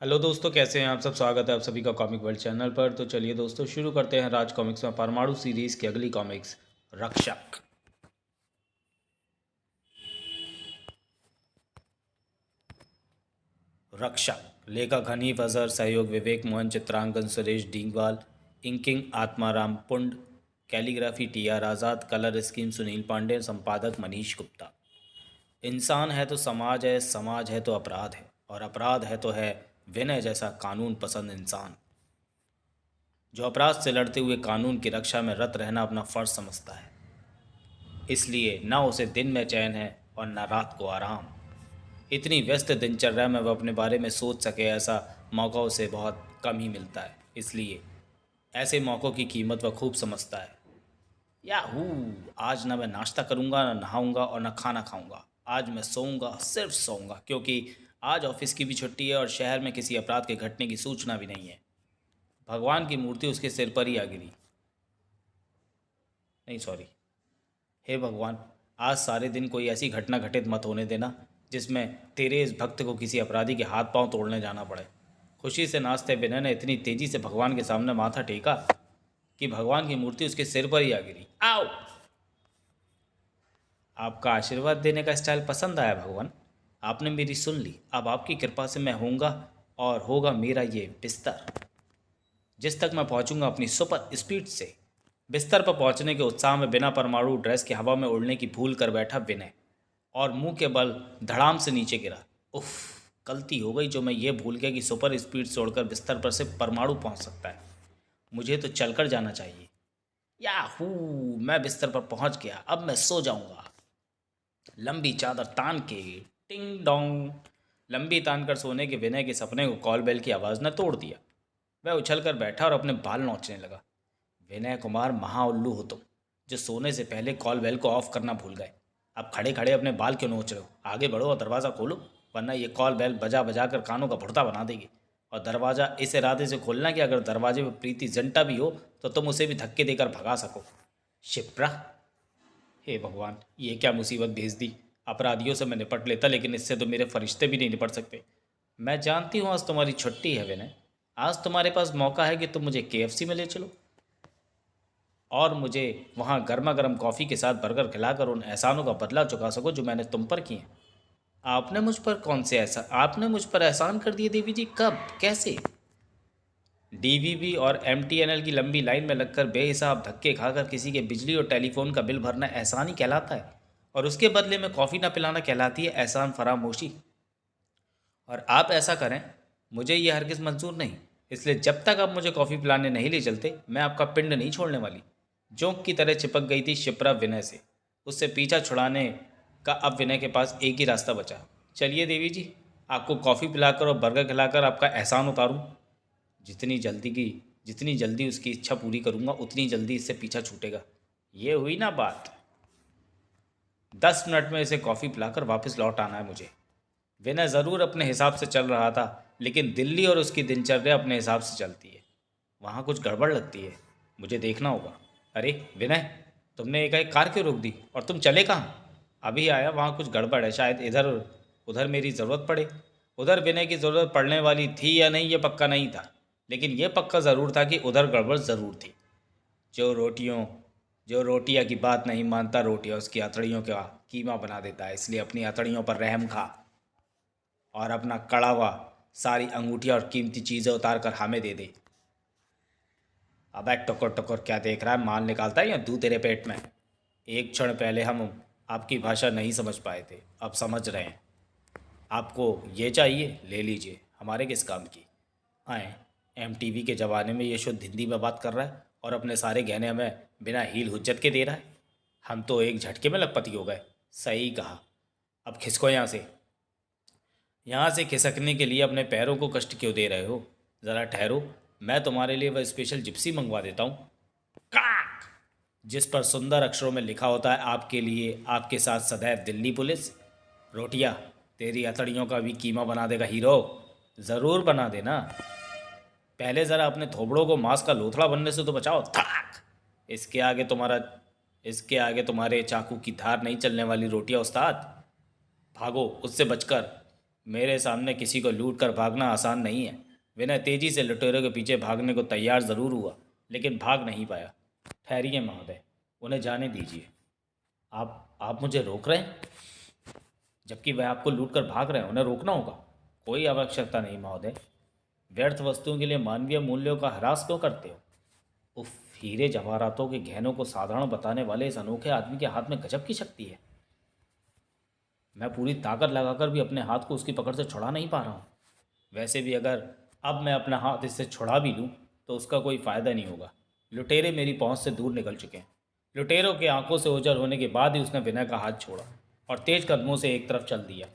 Hello दोस्तों, कैसे हैं आप सब। स्वागत है आप सभी का कॉमिक वर्ल्ड चैनल पर। तो चलिए दोस्तों, शुरू करते हैं राज कॉमिक्स में परमाणु सीरीज़ की अगली कॉमिक्स, रक्षक। रक्षक लेखक हनीफ अजहर, सहयोग विवेक मोहन, चित्रांकन Suresh Dingwal, inking Atmaram Pund, calligraphy T R Azad, colour scheme Sunil Pande, संपादक मनीष गुप्ता। इंसान है तो समाज है, समाज है तो अपराध है, और अपराध है तो है विनय जैसा कानून पसंद इंसान, जो अपराध से लड़ते हुए कानून की रक्षा में रत रहना अपना फर्ज समझता है। इसलिए न उसे दिन में चैन है और न रात को आराम। इतनी व्यस्त दिनचर्या में वह अपने बारे में सोच सके, ऐसा मौका उसे बहुत कम ही मिलता है। इसलिए ऐसे मौक़ों की कीमत वह खूब समझता है। याहू, आज ना मैं नाश्ता करूँगा, ना नहाऊंगा और ना खाना खाऊंगा। आज मैं सोऊंगा, सिर्फ सोऊंगा, क्योंकि आज ऑफिस की भी छुट्टी है और शहर में किसी अपराध के घटने की सूचना भी नहीं है। भगवान की मूर्ति उसके सिर पर ही आ गिरी। नहीं, सॉरी। हे भगवान, आज सारे दिन कोई ऐसी घटना घटित मत होने देना जिसमें तेरे इस भक्त को किसी अपराधी के हाथ पांव तोड़ने जाना पड़े। खुशी से नाचते विनय ने इतनी तेजी से भगवान के सामने माथा टेका कि भगवान की मूर्ति उसके सिर पर ही आ गिरी। आओ! आपका आशीर्वाद देने का स्टाइल पसंद आया भगवान। आपने मेरी सुन ली। अब आपकी कृपा से मैं होऊंगा और होगा मेरा ये बिस्तर, जिस तक मैं पहुंचूंगा अपनी सुपर स्पीड से। बिस्तर पर पहुंचने के उत्साह में बिना परमाणु ड्रेस के हवा में उड़ने की भूल कर बैठा विनय और मुंह के बल धड़ाम से नीचे गिरा। उफ, गलती हो गई जो मैं ये भूल गया कि सुपर स्पीड से उड़कर बिस्तर पर से परमाणु पहुंच सकता है। मुझे तो चलकर जाना चाहिए। याहू, मैं बिस्तर पर पहुंच गया। अब मैं सो जाऊंगा। लंबी चादर तान के, टिंग डोंग। लंबी तान कर सोने के विनय के सपने को कॉल बेल की आवाज़ ने तोड़ दिया। वह उछलकर बैठा और अपने बाल नोचने लगा। विनय कुमार महाउल्लू हो तुम, जो सोने से पहले कॉल बेल को ऑफ करना भूल गए। अब खड़े खड़े अपने बाल क्यों नोच रहे हो? आगे बढ़ो और दरवाज़ा खोलो, वरना ये कॉल बेल बजा बजा कर कानों का भुड़ता बना देगी। और दरवाज़ा इस इरादे से खोलना कि अगर दरवाजे पर प्रीति जिंटा भी हो तो तुम उसे भी धक्के देकर भगा सको। शिप्रा, हे भगवान, ये क्या मुसीबत भेज दी। अपराधियों से मैं निपट लेता, लेकिन इससे तो मेरे फरिश्ते भी नहीं निपट सकते। मैं जानती हूँ आज तुम्हारी छुट्टी है विनय। आज तुम्हारे पास मौका है कि तुम मुझे KFC में ले चलो और मुझे वहाँ गर्मा गर्म कॉफ़ी के साथ बर्गर खिलाकर उन एहसानों का बदला चुका सको जो मैंने तुम पर किए। आपने मुझ पर एहसान कर दिए देवी जी? कब? कैसे? DVB और MTNL की लंबी लाइन में लगकर बेहिसाब धक्के खाकर किसी के बिजली और टेलीफोन का बिल भरना एहसान ही कहलाता है, और उसके बदले में कॉफ़ी ना पिलाना कहलाती है एहसान फरामोशी। और आप ऐसा करें, मुझे ये हरगिज़ मंजूर नहीं। इसलिए जब तक आप मुझे कॉफ़ी पिलाने नहीं ले चलते, मैं आपका पिंड नहीं छोड़ने वाली। जोंक की तरह चिपक गई थी शिप्रा विनय से। उससे पीछा छुड़ाने का अब विनय के पास एक ही रास्ता बचा। चलिए देवी जी, आपको कॉफ़ी पिलाकर और बर्गर खिलाकर आपका एहसान उतारूं। जितनी जल्दी की जितनी जल्दी उसकी इच्छा पूरी करूंगा, उतनी जल्दी इससे पीछा छूटेगा। ये हुई ना बात। 10 मिनट में इसे कॉफ़ी पिलाकर वापस लौट आना है मुझे। विनय ज़रूर अपने हिसाब से चल रहा था, लेकिन दिल्ली और उसकी दिनचर्या अपने हिसाब से चलती है। वहाँ कुछ गड़बड़ लगती है, मुझे देखना होगा। अरे विनय, तुमने एकाएक कार क्यों रोक दी और तुम चले कहाँ? अभी आया, वहाँ कुछ गड़बड़ है, शायद इधर उधर मेरी ज़रूरत पड़े। उधर विनय की ज़रूरत पड़ने वाली थी या नहीं, ये पक्का नहीं था, लेकिन यह पक्का ज़रूर था कि उधर गड़बड़ ज़रूर थी। जो रोटियों जो रोटियां की बात नहीं मानता, रोटियां उसकी अतड़ियों का कीमा बना देता है। इसलिए अपनी अतड़ियों पर रहम खा और अपना कड़ा हुआ सारी अंगूठियां और कीमती चीज़ें उतार कर हमें दे दे। अबे टुकुर टुकुर क्या देख रहा है? माल निकालता है या दूध तेरे पेट में? एक क्षण पहले हम आपकी भाषा नहीं समझ पाए थे, अब समझ रहे हैं। आपको ये चाहिए, ले लीजिए, हमारे किस काम की। आए, MTV के ज़माने में ये शुद्ध हिंदी में बात कर रहा है और अपने सारे गहने हमें बिना हील हुज्जत के दे रहा है। हम तो एक झटके में लखपति हो गए। सही कहा। अब खिसको यहाँ से। यहाँ से खिसकने के लिए अपने पैरों को कष्ट क्यों दे रहे हो? ज़रा ठहरो, मैं तुम्हारे लिए वह स्पेशल जिप्सी मंगवा देता हूँ, काक, जिस पर सुंदर अक्षरों में लिखा होता है, आपके लिए, आपके साथ सदैव दिल्ली पुलिस। रोटियाँ तेरी अतड़ियों का भी कीमा बना देगा हीरो। ज़रूर बना देना। पहले ज़रा अपने थोबड़ों को मांस का लोथड़ा बनने से तो बचाओ। धड़ाक। इसके आगे तुम्हारा इसके आगे तुम्हारे चाकू की धार नहीं चलने वाली रोटियाँ उस्ताद। भागो उससे बचकर। मेरे सामने किसी को लूट कर भागना आसान नहीं है। विनय तेजी से लुटेरों के पीछे भागने को तैयार ज़रूर हुआ, लेकिन भाग नहीं पाया। ठहरिए महोदय, उन्हें जाने दीजिए। आप मुझे रोक रहे हैं, जबकि वह आपको लूट कर भाग रहे हैं। उन्हें रोकना होगा। कोई आवश्यकता नहीं महोदय। व्यर्थ वस्तुओं के लिए मानवीय मूल्यों का ह्रास क्यों करते हो? उफ, हीरे जवाहरातों के गहनों को साधारण बताने वाले इस अनोखे आदमी के हाथ में गजब की शक्ति है। मैं पूरी ताकत लगाकर भी अपने हाथ को उसकी पकड़ से छुड़ा नहीं पा रहा हूँ। वैसे भी अगर अब मैं अपना हाथ इससे छुड़ा भी लूँ तो उसका कोई फ़ायदा नहीं होगा। लुटेरे मेरी पहुँच से दूर निकल चुके हैं। लुटेरों के आंखों से ओझल होने के बाद ही उसने विनय का हाथ छोड़ा और तेज कदमों से एक तरफ चल दिया।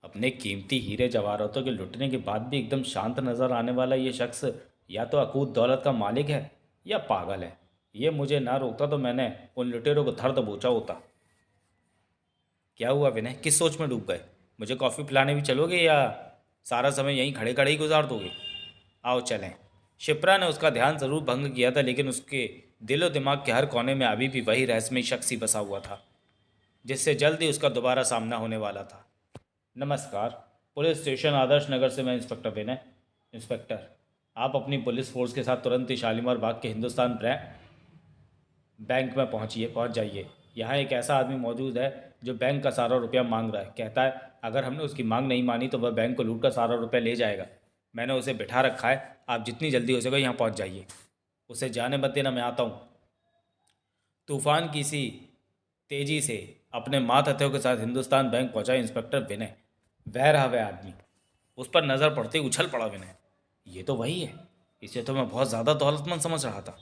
अपने कीमती हीरे जवाहरातों के लुटने के बाद भी एकदम शांत नज़र आने वाला ये शख्स या तो अकूत दौलत का मालिक है या पागल है। ये मुझे ना रोकता तो मैंने उन लुटेरों को धर दबोचा होता। क्या हुआ विनय, किस सोच में डूब गए? मुझे कॉफ़ी पिलाने भी चलोगे या सारा समय यहीं खड़े खड़े ही गुजार दोगे? आओ चलें। शिप्रा ने उसका ध्यान ज़रूर भंग किया था, लेकिन उसके दिलो दिमाग के हर कोने में अभी भी वही रहस्यमयी शख्स ही बसा हुआ था, जिससे जल्द ही उसका दोबारा सामना होने वाला था। नमस्कार, पुलिस स्टेशन आदर्श नगर से मैं इंस्पेक्टर विनय। इंस्पेक्टर, आप अपनी पुलिस फोर्स के साथ तुरंत ही शालीमार बाग के हिंदुस्तान बैंक में पहुंच जाइए। यहाँ एक ऐसा आदमी मौजूद है जो बैंक का सारा रुपया मांग रहा है। कहता है अगर हमने उसकी मांग नहीं मानी तो वह बैंक को लूट कर सारा रुपया ले जाएगा। मैंने उसे बिठा रखा है। आप जितनी जल्दी हो सके यहाँ पहुँच जाइए। उसे जाने मत देना, मैं आता हूँ। तूफान की सी तेजी से अपने मातहतों के साथ हिंदुस्तान बैंक पहुंचा इंस्पेक्टर विनय। वह रहा वह आदमी। उस पर नज़र पड़ते ही उछल पड़ा विनय। ये तो वही है। इसे तो मैं बहुत ज़्यादा दौलतमंद समझ रहा था।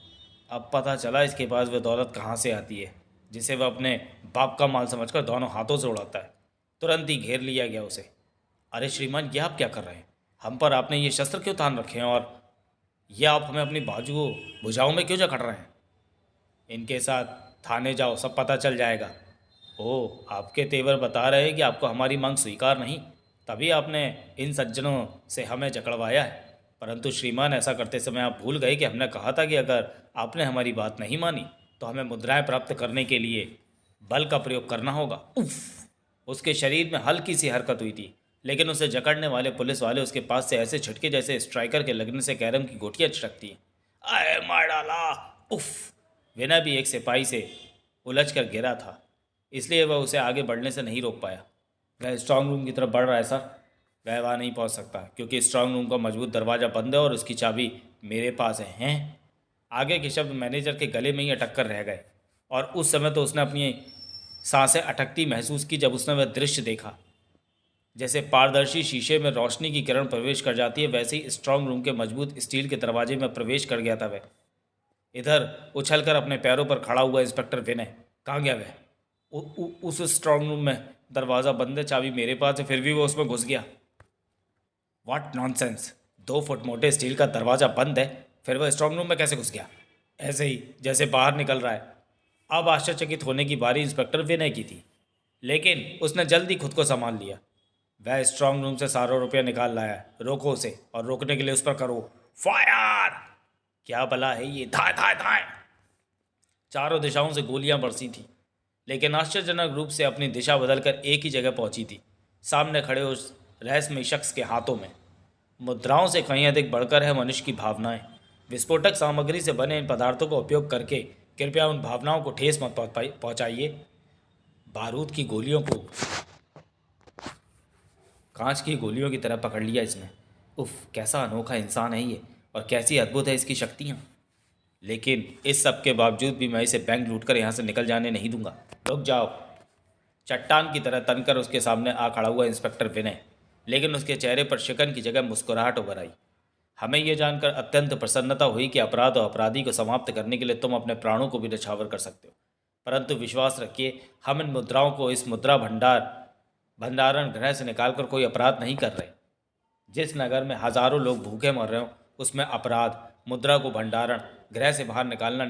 अब पता चला इसके पास वह दौलत कहाँ से आती है जिसे वह अपने बाप का माल समझकर दोनों हाथों से उड़ाता है। तुरंत ही घेर लिया गया उसे। अरे श्रीमान, ये आप क्या कर रहे हैं? हम पर आपने ये शस्त्र क्यों तान रखे हैं और ये आप हमें अपनी बाजू भुजाओं में क्यों जकड़ रहे हैं? इनके साथ थाने जाओ, सब पता चल जाएगा। ओह, आपके तेवर बता रहे हैं कि आपको हमारी मांग स्वीकार नहीं, तभी आपने इन सज्जनों से हमें जकड़वाया है। परंतु श्रीमान, ऐसा करते समय आप भूल गए कि हमने कहा था कि अगर आपने हमारी बात नहीं मानी तो हमें मुद्राएं प्राप्त करने के लिए बल का प्रयोग करना होगा। उफ! उसके शरीर में हल्की सी हरकत हुई थी, लेकिन उसे जकड़ने वाले पुलिस वाले उसके पास से ऐसे छिटके जैसे स्ट्राइकर के लगने से कैरम की गोटियां छिटकती हैं। आए मार डाला! उफ! विनय भी एक सिपाही से उलझ कर गिरा था, इसलिए वह उसे आगे बढ़ने से नहीं रोक पाया। वह स्ट्रांग रूम की तरफ बढ़ रहा है सर। वह वहाँ नहीं पहुँच सकता क्योंकि स्ट्रांग रूम का मजबूत दरवाज़ा बंद है और उसकी चाबी मेरे पास है। हैं? आगे के शब्द मैनेजर के गले में ही अटक कर रह गए और उस समय तो उसने अपनी सांसें अटकती महसूस की जब उसने वह दृश्य देखा। जैसे पारदर्शी शीशे में रोशनी की किरण प्रवेश कर जाती है, वैसे ही स्ट्रांग रूम के मजबूत स्टील के दरवाजे में प्रवेश कर गया था वह। इधर उछलकर अपने पैरों पर खड़ा हुआ इंस्पेक्टर विनय। कहाँ गया वह? उस स्ट्रांग रूम में दरवाज़ा बंद है, चाबी मेरे पास है, फिर भी वो उसमें घुस गया। What nonsense! 2 फुट मोटे स्टील का दरवाज़ा बंद है, फिर वह स्ट्रांग रूम में कैसे घुस गया? ऐसे ही जैसे बाहर निकल रहा है। अब आश्चर्यचकित होने की बारी इंस्पेक्टर विनय की थी, लेकिन उसने जल्दी खुद को संभाल लिया। वह स्ट्रांग रूम से सारा रुपया निकाल लाया। रोको उसे, और रोकने के लिए उस पर करो फायर! क्या भला है ये? धाए धाए धाए! चारों दिशाओं से गोलियां बरसी थीं, लेकिन आश्चर्यजनक रूप से अपनी दिशा बदलकर एक ही जगह पहुंची थी, सामने खड़े उस रहस्यमयी शख्स के हाथों में। मुद्राओं से कहीं अधिक बढ़कर है मनुष्य की भावनाएं। विस्फोटक सामग्री से बने इन पदार्थों का उपयोग करके कृपया उन भावनाओं को ठेस मत पहुंचाइए। बारूद की गोलियों को कांच की गोलियों की तरह पकड़ लिया इसने। उफ, कैसा अनोखा इंसान है ये, और कैसी अद्भुत है इसकी शक्तियाँ। लेकिन इस सब के बावजूद भी मैं इसे बैंक लूटकर यहाँ से निकल जाने नहीं दूंगा। रुक जाओ! चट्टान की तरह तनकर उसके सामने आ खड़ा हुआ इंस्पेक्टर विनय, लेकिन उसके चेहरे पर शिकन की जगह मुस्कुराहट उभर आई। हमें यह जानकर अत्यंत प्रसन्नता हुई कि अपराध और अपराधी को समाप्त करने के लिए तुम अपने प्राणों को भी न्यौछावर कर सकते हो। परंतु विश्वास रखिए, हम इन मुद्राओं को इस मुद्रा भंडारण गृह से निकालकर कोई अपराध नहीं कर रहे। जिस नगर में हजारों लोग भूखे मर रहे हो, उसमें अपराध मुद्रा को भंडारण गृह से बाहर निकालना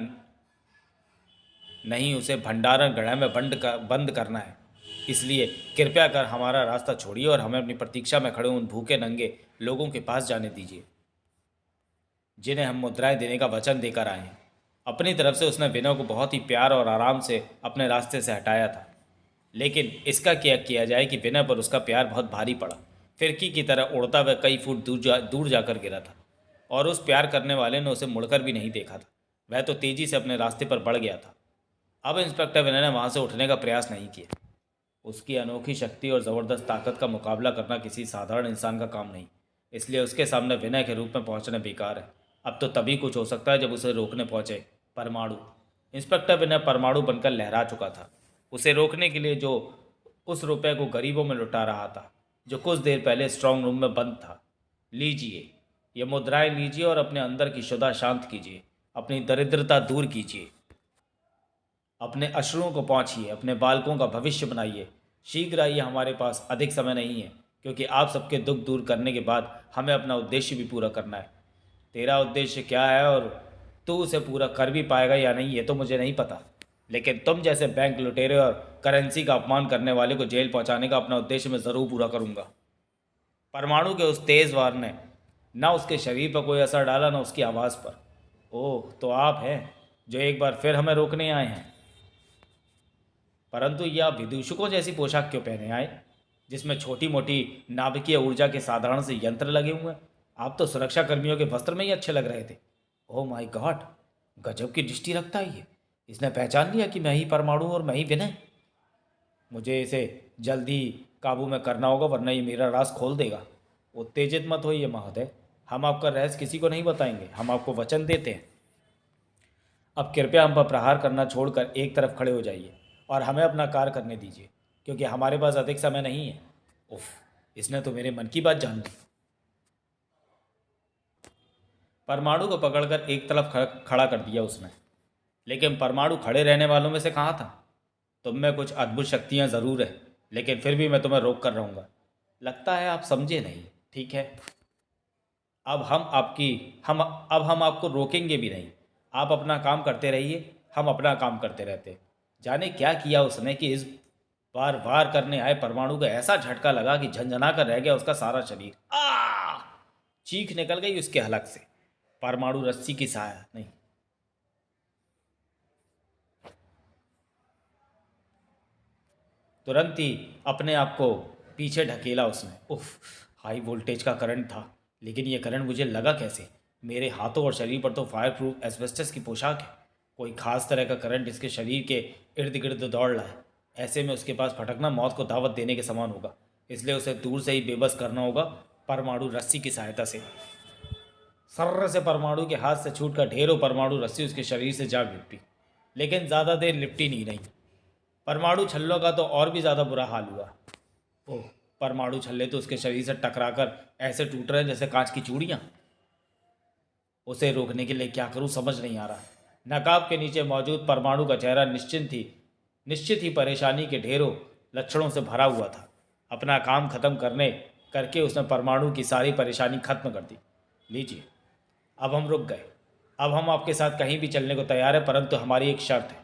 नहीं, उसे भंडारण गृह में बंद करना है। इसलिए कृपया कर हमारा रास्ता छोड़िए और हमें अपनी प्रतीक्षा में खड़े उन भूखे नंगे लोगों के पास जाने दीजिए जिन्हें हम मुद्राएं देने का वचन देकर आए हैं। अपनी तरफ से उसने विनय को बहुत ही प्यार और आराम से अपने रास्ते से हटाया था। लेकिन इसका क्या किया जाए कि विनय पर उसका प्यार बहुत भारी पड़ा। फिरकी की तरह उड़ता हुआ कई फुट दूर जाकर गिरा था और उस प्यार करने वाले ने उसे मुड़कर भी नहीं देखा था। वह तो तेजी से अपने रास्ते पर बढ़ गया था। अब इंस्पेक्टर विनय ने वहां से उठने का प्रयास नहीं किया। उसकी अनोखी शक्ति और ज़बरदस्त ताकत का मुकाबला करना किसी साधारण इंसान का काम नहीं, इसलिए उसके सामने विनय के रूप में पहुंचना बेकार है। अब तो तभी कुछ हो सकता है जब उसे रोकने पहुंचे परमाणु। इंस्पेक्टर विनय परमाणु बनकर लहरा चुका था। उसे रोकने के लिए जो उस रुपए को गरीबों में लुटा रहा था जो कुछ देर पहले स्ट्रांग रूम में बंद था। लीजिए, ये मुद्राएं लीजिए और अपने अंदर की शुदा शांत कीजिए, अपनी दरिद्रता दूर कीजिए, अपने अश्रुओं को पहुँचिए, अपने बालकों का भविष्य बनाइए। शीघ्र आइए, हमारे पास अधिक समय नहीं है, क्योंकि आप सबके दुख दूर करने के बाद हमें अपना उद्देश्य भी पूरा करना है। तेरा उद्देश्य क्या है और तू उसे पूरा कर भी पाएगा या नहीं, ये तो मुझे नहीं पता, लेकिन तुम जैसे बैंक लुटेरे और करेंसी का अपमान करने वाले को जेल पहुंचाने का अपना उद्देश्य मैं ज़रूर पूरा करूंगा। परमाणु के उस तेज़ वार ने न उसके शरीर पर कोई असर डाला, न उसकी आवाज़ पर। ओह, तो आप हैं जो एक बार फिर हमें रोकने आए हैं। परंतु यह आप विदूषकों जैसी पोशाक क्यों पहने आए, जिसमें छोटी मोटी नाभिकीय ऊर्जा के साधारण से यंत्र लगे हुए हैं? आप तो सुरक्षा कर्मियों के वस्त्र में ही अच्छे लग रहे थे। ओह माय गॉड, गजब की दृष्टि रखता है ये। इसने पहचान लिया कि मैं ही परमाणु और मैं ही विनय। मुझे इसे जल्दी काबू में करना होगा, वरना ये मेरा राज खोल देगा। उत्तेजित मत होइए महोदय, हम आपका रहस्य किसी को नहीं बताएंगे, हम आपको वचन देते हैं। अब कृपया हम पर प्रहार करना छोड़कर एक तरफ खड़े हो जाइए और हमें अपना कार्य करने दीजिए, क्योंकि हमारे पास अधिक समय नहीं है। उफ, इसने तो मेरे मन की बात जान ली। परमाणु को पकड़कर एक तरफ खड़ा कर दिया उसने, लेकिन परमाणु खड़े रहने वालों में से कहाँ था। तुम में कुछ अद्भुत शक्तियाँ ज़रूर है, लेकिन फिर भी मैं तुम्हें रोक कर रहूँगा। लगता है आप समझे नहीं। ठीक है, अब हम आपको रोकेंगे भी नहीं। आप अपना काम करते रहिए, हम अपना काम करते रहते। जाने क्या किया उसने कि इस बार वार करने आए परमाणु को ऐसा झटका लगा कि झंझना कर रह गया उसका सारा शरीर। आ! चीख निकल गई उसके हलक से। परमाणु रस्सी की सहायता नहीं, तुरंत ही अपने आप को पीछे ढकेला उसने। उफ, हाई वोल्टेज का करंट था, लेकिन यह करंट मुझे लगा कैसे? मेरे हाथों और शरीर पर तो फायर प्रूफ एस्बेस्टस की पोशाक है। कोई खास तरह का करंट इसके शरीर के इर्द गिर्द दौड़ रहा है। ऐसे में उसके पास भटकना मौत को दावत देने के समान होगा, इसलिए उसे दूर से ही बेबस करना होगा परमाणु रस्सी की सहायता से। सर्र से परमाणु के हाथ से छूटकर ढेरों परमाणु रस्सी उसके शरीर से जा लिपटी, लेकिन ज़्यादा देर लिपटी नहीं रही। परमाणु छल्लों का तो और भी ज़्यादा बुरा हाल हुआ। ओह, परमाणु छल्ले तो उसके शरीर से टकराकर ऐसे टूट रहे जैसे कांच की चूड़ियाँ। उसे रोकने के लिए क्या करूं समझ नहीं आ रहा। नकाब के नीचे मौजूद परमाणु का चेहरा निश्चित ही परेशानी के ढेरों लक्षणों से भरा हुआ था। अपना काम खत्म करके उसने परमाणु की सारी परेशानी खत्म कर दी। लीजिए, अब हम रुक गए। अब हम आपके साथ कहीं भी चलने को तैयार है, परंतु हमारी एक शर्त है।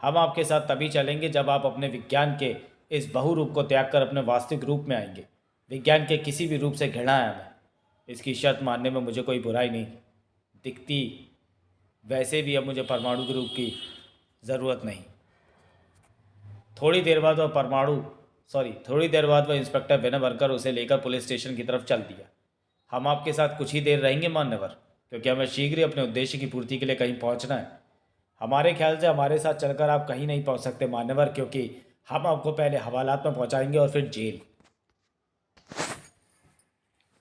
हम आपके साथ तभी चलेंगे जब आप अपने विज्ञान के इस बहुरूप को त्याग कर अपने वास्तविक रूप में आएंगे। विज्ञान के किसी भी रूप से घृणा है हमें। इसकी शर्त मानने में मुझे कोई बुराई नहीं दिखती। वैसे भी अब मुझे परमाणु के रूप की ज़रूरत नहीं। थोड़ी देर बाद वह इंस्पेक्टर विनय बनकर उसे लेकर पुलिस स्टेशन की तरफ चल दिया। हम आपके साथ कुछ ही देर रहेंगे मान्यवर, क्योंकि हमें शीघ्र ही अपने उद्देश्य की पूर्ति के लिए कहीं पहुंचना है। हमारे ख्याल से हमारे साथ चलकर आप कहीं नहीं पहुंच सकते मान्यवर, क्योंकि हम आपको पहले हवालात में पहुंचाएंगे और फिर जेल।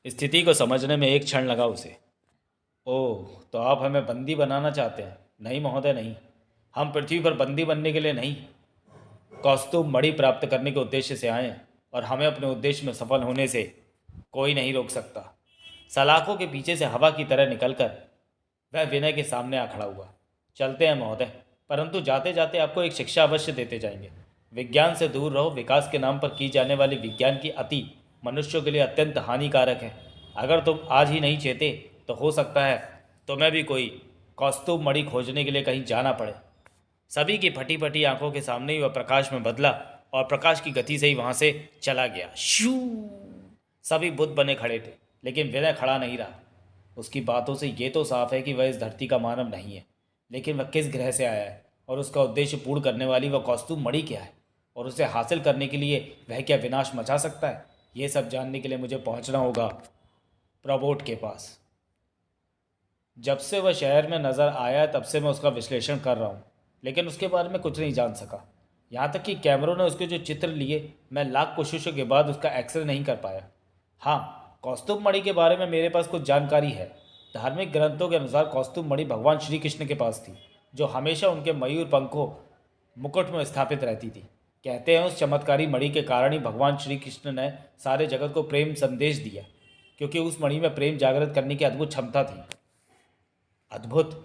स्थिति को समझने में एक क्षण लगा उसे। ओह, तो आप हमें बंदी बनाना चाहते हैं? नहीं महोदय, नहीं। हम पृथ्वी पर बंदी बनने के लिए नहीं, कौस्तुभ मणि प्राप्त करने के उद्देश्य से आए हैं, और हमें अपने उद्देश्य में सफल होने से कोई नहीं रोक सकता। सलाखों के पीछे से हवा की तरह निकलकर वह विनय के सामने आ खड़ा हुआ। चलते हैं महोदय, परंतु जाते जाते आपको एक शिक्षा अवश्य देते जाएंगे। विज्ञान से दूर रहो। विकास के नाम पर की जाने वाली विज्ञान की अति मनुष्यों के लिए अत्यंत हानिकारक है। अगर तुम आज ही नहीं चेते तो हो सकता है तुम्हें भी कोई कौस्तुभ मणि खोजने के लिए कहीं जाना पड़े। सभी की फटी फटी आंखों के सामने ही वह प्रकाश में बदला और प्रकाश की गति से ही वहां से चला गया। शू! सभी बुद्ध बने खड़े थे, लेकिन विनय खड़ा नहीं रहा। उसकी बातों से ये तो साफ है कि वह इस धरती का मानव नहीं है, लेकिन वह किस ग्रह से आया है और उसका उद्देश्य पूर्ण करने वाली वह कौस्तुभ मणि क्या है, और उसे हासिल करने के लिए वह क्या विनाश मचा सकता है, ये सब जानने के लिए मुझे पहुंचना होगा प्रबोट के पास। जब से वह शहर में नज़र आया तब से मैं उसका विश्लेषण कर रहा हूँ, लेकिन उसके बारे में कुछ नहीं जान सका। यहाँ तक कि कैमरों ने उसके जो चित्र लिए, मैं लाख कोशिशों के बाद उसका एक्सरे नहीं कर पाया। हाँ, कौस्तुभ मणि के बारे में मेरे पास कुछ जानकारी है। धार्मिक ग्रंथों के अनुसार कौस्तुभ मणि भगवान श्री कृष्ण के पास थी, जो हमेशा उनके मयूर पंखों मुकुट में स्थापित रहती थी। कहते हैं उस चमत्कारी मणि के कारण ही भगवान श्री कृष्ण ने सारे जगत को प्रेम संदेश दिया, क्योंकि उस मणि में प्रेम जागृत करने की अद्भुत क्षमता थी। अद्भुत!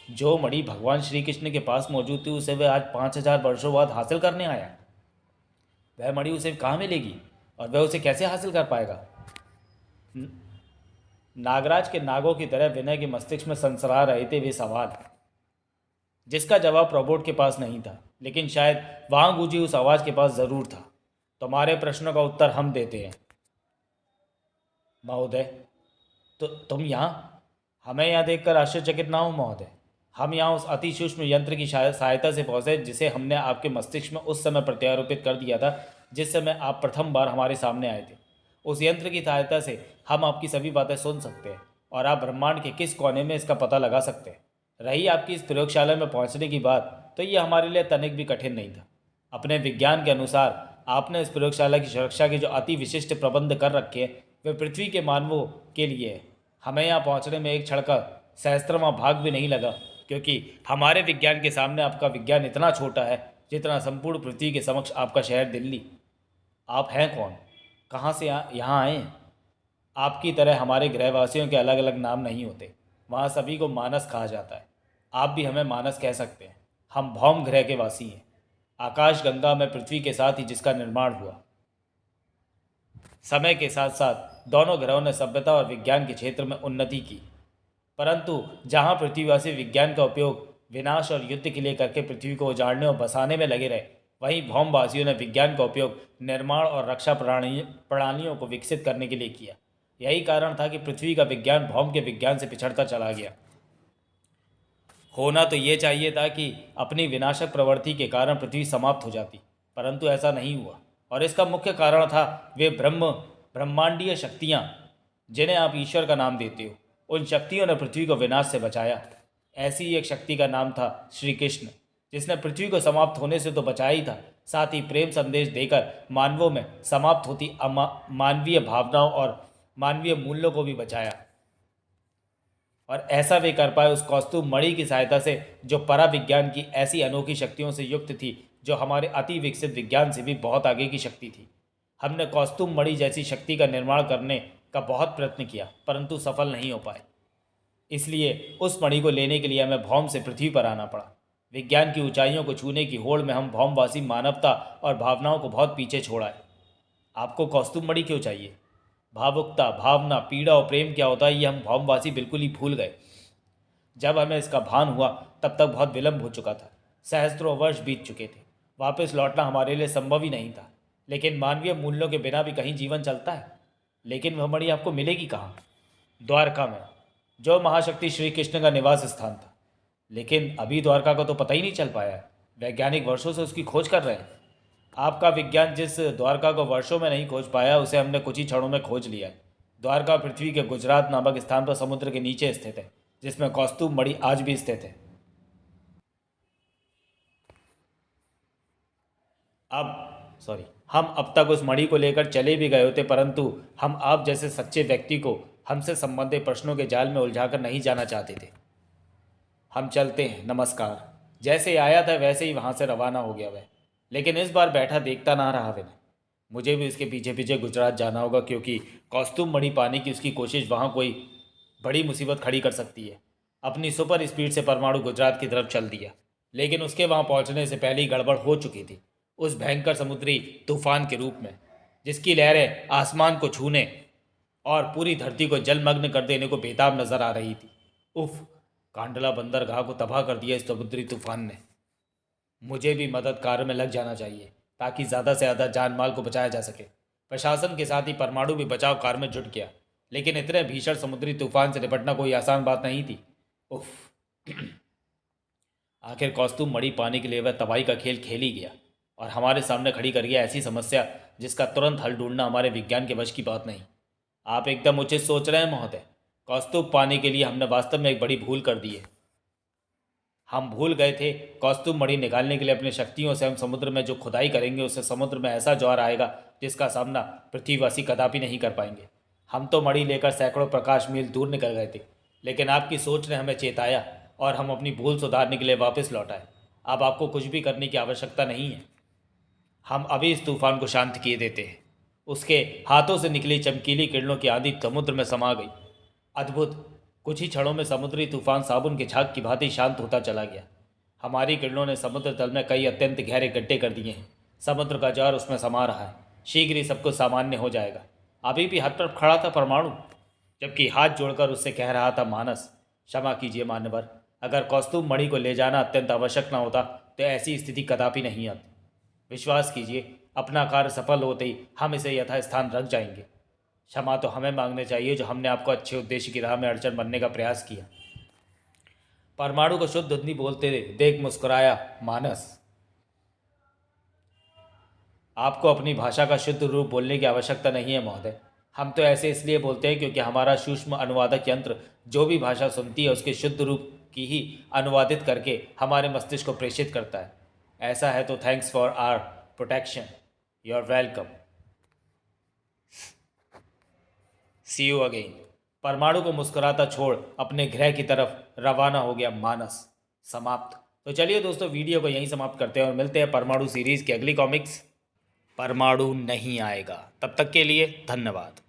जो मणि भगवान श्री कृष्ण के पास मौजूद थी, उसे वह आज 5,000 वर्षों बाद हासिल करने आया। वह मणि उसे कहाँ मिलेगी और वह उसे कैसे हासिल कर पाएगा? नागराज के नागों की तरह विनय के मस्तिष्क में सनसरा रहे थे वे सवाल, जिसका जवाब रोबोट के पास नहीं था, लेकिन शायद वहां गूंजी उस आवाज के पास जरूर था। तुम्हारे प्रश्नों का उत्तर हम देते हैं महोदय। तो तुम यहाँ? हमें यहाँ देखकर आश्चर्यचकित ना हो महोदय। हम यहाँ उस अति सूक्ष्म यंत्र की सहायता से पहुँचे जिसे हमने आपके मस्तिष्क में उस समय प्रत्यारोपित कर दिया था जिस समय आप प्रथम बार हमारे सामने आए थे। उस यंत्र की सहायता से हम आपकी सभी बातें सुन सकते हैं और आप ब्रह्मांड के किस कोने में इसका पता लगा सकते हैं। रही आपकी इस प्रयोगशाला में पहुँचने की बात, तो ये हमारे लिए तनिक भी कठिन नहीं था। अपने विज्ञान के अनुसार आपने इस प्रयोगशाला की सुरक्षा के जो अति विशिष्ट प्रबंध कर रखे हैं, वे पृथ्वी के मानवों के लिए है। हमें यहाँ पहुँचने में एक क्षण का सहस्त्रवां भाग भी नहीं लगा, क्योंकि हमारे विज्ञान के सामने आपका विज्ञान इतना छोटा है जितना संपूर्ण पृथ्वी के समक्ष आपका शहर दिल्ली। आप हैं कौन? कहाँ से यहाँ आए हैं? आपकी तरह हमारे ग्रहवासियों के अलग अलग नाम नहीं होते। वहाँ सभी को मानस कहा जाता है। आप भी हमें मानस कह सकते हैं। हम भौम ग्रह के वासी हैं, आकाश गंगा में पृथ्वी के साथ ही जिसका निर्माण हुआ। समय के साथ साथ दोनों ग्रहों ने सभ्यता और विज्ञान के क्षेत्र में उन्नति की, परंतु जहाँ पृथ्वीवासी विज्ञान का उपयोग विनाश और युद्ध के लिए करके पृथ्वी को उजाड़ने और बसाने में लगे रहे, वहीं भौमवासियों ने विज्ञान का उपयोग निर्माण और रक्षा प्रणालियों को विकसित करने के लिए किया। यही कारण था कि पृथ्वी का विज्ञान भौम के विज्ञान से पिछड़ता चला गया। होना तो ये चाहिए था कि अपनी विनाशक प्रवृत्ति के कारण पृथ्वी समाप्त हो जाती, परंतु ऐसा नहीं हुआ, और इसका मुख्य कारण था वे ब्रह्मांडीय शक्तियाँ जिन्हें आप ईश्वर का नाम देते हो। उन शक्तियों ने पृथ्वी को विनाश से बचाया। ऐसी ही एक शक्ति का नाम था श्री कृष्ण, जिसने पृथ्वी को समाप्त होने से तो बचाया ही था, साथ ही प्रेम संदेश देकर मानवों में समाप्त होती मानवीय भावनाओं और मानवीय मूल्यों को भी बचाया। और ऐसा वे कर पाए उस कौस्तुभ मणि की सहायता से, जो परा विज्ञान की ऐसी अनोखी शक्तियों से युक्त थी, जो हमारे अति विकसित विज्ञान से भी बहुत आगे की शक्ति थी। हमने कौस्तुभ मणि जैसी शक्ति का निर्माण करने का बहुत प्रयत्न किया, परंतु सफल नहीं हो पाए। इसलिए उस मणि को लेने के लिए हमें भौम से पृथ्वी पर आना पड़ा। विज्ञान की ऊंचाइयों को छूने की होड़ में हम भौमवासी मानवता और भावनाओं को बहुत पीछे छोड़ा है। आपको कौस्तुभ मणि क्यों चाहिए? भावुकता, भावना, पीड़ा और प्रेम क्या होता है, ये हम भौमवासी बिल्कुल ही भूल गए। जब हमें इसका भान हुआ तब तक बहुत विलंब हो चुका था। सहस्त्रों वर्ष बीत चुके थे। वापस लौटना हमारे लिए संभव ही नहीं था। लेकिन मानवीय मूल्यों के बिना भी कहीं जीवन चलता है। लेकिन वह मणि आपको मिलेगी कहाँ? द्वारका में, जो महाशक्ति श्री कृष्ण का निवास स्थान था। लेकिन अभी द्वारका को तो पता ही नहीं चल पाया है। वैज्ञानिक वर्षों से उसकी खोज कर रहे हैं। आपका विज्ञान जिस द्वारका को वर्षों में नहीं खोज पाया, उसे हमने कुछ ही क्षणों में खोज लिया है। द्वारका पृथ्वी के गुजरात नामक स्थान पर समुद्र के नीचे स्थित है, जिसमें कौस्तुभ मणि आज भी स्थित है। हम अब तक उस मणि को लेकर चले भी गए होते, परंतु हम आप जैसे सच्चे व्यक्ति को हमसे संबंधित प्रश्नों के जाल में उलझाकर नहीं जाना चाहते थे। हम चलते हैं, नमस्कार। जैसे आया था वैसे ही वहाँ से रवाना हो गया वह, लेकिन इस बार बैठा देखता ना रहा विनय। मुझे भी उसके पीछे पीछे गुजरात जाना होगा, क्योंकि कौस्तुभ मणि पाने की उसकी कोशिश वहाँ कोई बड़ी मुसीबत खड़ी कर सकती है। अपनी सुपर स्पीड से परमाणु गुजरात की तरफ चल दिया, लेकिन उसके वहाँ पहुँचने से पहले ही गड़बड़ हो चुकी थी। उस भयंकर समुद्री तूफान के रूप में, जिसकी लहरें आसमान को छूने और पूरी धरती को जलमग्न कर देने को बेताब नजर आ रही थी। उफ! कांडला बंदरगाह को तबाह कर दिया इस समुद्री तूफान ने। मुझे भी मदद कार्य में लग जाना चाहिए, ताकि ज़्यादा से ज़्यादा जान माल को बचाया जा सके। प्रशासन के साथ ही परमाणु भी बचाव कार्य में जुट गया, लेकिन इतने भीषण समुद्री तूफान से निपटना कोई आसान बात नहीं थी। उफ! आखिर कौस्तुभ मणि पाने के लिए वह तबाही का खेल खेल ही गया और हमारे सामने खड़ी कर गया ऐसी समस्या जिसका तुरंत हल ढूंढना हमारे विज्ञान के वश की बात नहीं। आप एकदम उचित सोच रहे हैं महोदय। कौस्तुभ पाने के लिए हमने वास्तव में एक बड़ी भूल कर दी है। हम भूल गए थे कौस्तुभ मणि निकालने के लिए अपनी शक्तियों से हम समुद्र में जो खुदाई करेंगे उससे समुद्र में ऐसा ज्वार आएगा जिसका सामना पृथ्वीवासी कदापि नहीं कर पाएंगे। हम तो मणि लेकर सैकड़ों प्रकाश मील दूर निकल गए थे, लेकिन आपकी सोच ने हमें चेताया और हम अपनी भूल सुधारने के लिए वापस लौट आए। अब आपको कुछ भी करने की आवश्यकता नहीं है। हम अभी इस तूफान को शांत किए देते हैं। उसके हाथों से निकली चमकीली किरणों की आंधी समुद्र में समा गई। अद्भुत! कुछ ही क्षणों में समुद्री तूफान साबुन के झाग की भांति शांत होता चला गया। हमारी किरणों ने समुद्र तल में कई अत्यंत गहरे गड्ढे कर दिए हैं। समुद्र का ज्वार उसमें समा रहा है। शीघ्र ही सब कुछ सामान्य हो जाएगा। अभी भी हद पर खड़ा था परमाणु, जबकि हाथ जोड़कर उससे कह रहा था मानस, क्षमा कीजिए मान्यवर, अगर कौस्तुभ मणि को ले जाना अत्यंत आवश्यक न होता तो ऐसी स्थिति कदापि नहीं आती। विश्वास कीजिए, अपना कार्य सफल होते ही हम इसे यथास्थान रख जाएंगे। क्षमा तो हमें मांगने चाहिए जो हमने आपको अच्छे उद्देश्य की राह में अड़चन बनने का प्रयास किया। परमाणु को शुद्ध ध्वनि बोलते देख मुस्कुराया मानस। आपको अपनी भाषा का शुद्ध रूप बोलने की आवश्यकता नहीं है महोदय। हम तो ऐसे इसलिए बोलते हैं क्योंकि हमारा सूक्ष्म अनुवादक यंत्र जो भी भाषा सुनती है उसके शुद्ध रूप की ही अनुवादित करके हमारे मस्तिष्क को प्रेषित करता है। ऐसा है तो thanks for our protection. You are welcome. See you again. परमाणु को मुस्कुराता छोड़ अपने गृह की तरफ रवाना हो गया मानस। समाप्त। तो चलिए दोस्तों, वीडियो को यहीं समाप्त करते हैं और मिलते हैं परमाणु सीरीज़ की अगली कॉमिक्स परमाणु नहीं आएगा। तब तक के लिए धन्यवाद।